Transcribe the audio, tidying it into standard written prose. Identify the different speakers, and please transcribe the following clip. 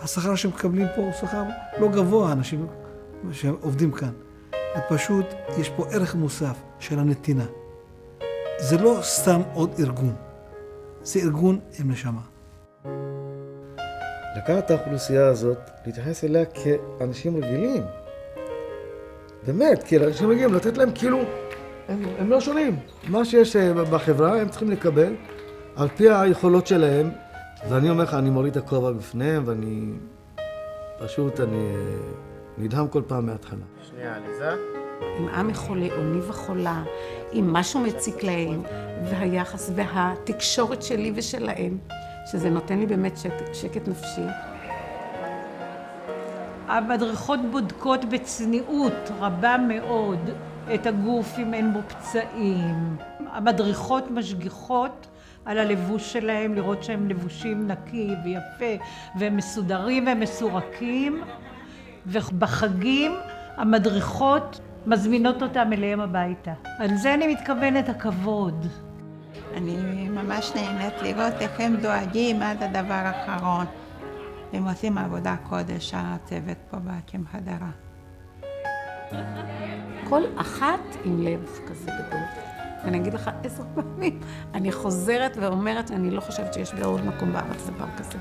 Speaker 1: השכר שמקבלים פה הוא שכר לא גבוה, אנשים שעובדים כאן. פשוט יש פה ערך מוסף של הנתינה. זה לא סתם עוד ארגון, זה ארגון עם נשמה.
Speaker 2: לקחת את האוכלוסייה הזאת, להתייחס אליה כאנשים רגילים. באמת, כי אנשים רגילים, לתת להם כאילו, הם לא שונים. מה שיש בחברה הם צריכים לקבל על פי היכולות שלהם. ואני אומר לך, אני מוריד את הכובע בפניהם, ואני פשוט, אני נדהם כל פעם מההתחלה.
Speaker 3: שנייה, עליזה.
Speaker 4: אם עמי חולה או ניבה חולה, אם משהו מציק להם, והיחס והתקשורת שלי ושלהם, שזה נותן לי באמת שקט נפשי.
Speaker 5: המדריכות בודקות בצניעות רבה מאוד את הגוף אם אין בו פצעים. המדריכות משגיחות על הלבוש שלהם, לראות שהם לבושים נקי ויפה והם מסודרים והם מסורקים. ובחגים המדריכות מזמינות אותם אליהם הביתה. על זה אני מתכוונת הכבוד.
Speaker 6: אני ממש נהנית לראות איך הם דואגים עד הדבר האחרון. הם עושים עבודה קודש, הצוות פה בהקים חדרה.
Speaker 4: כל אחת עם לב כזה גדול. ואני אגיד לך 10 פעמים, אני חוזרת ואומרת, אני לא חושבת שיש בעוד מקום בארץ דבר כזה.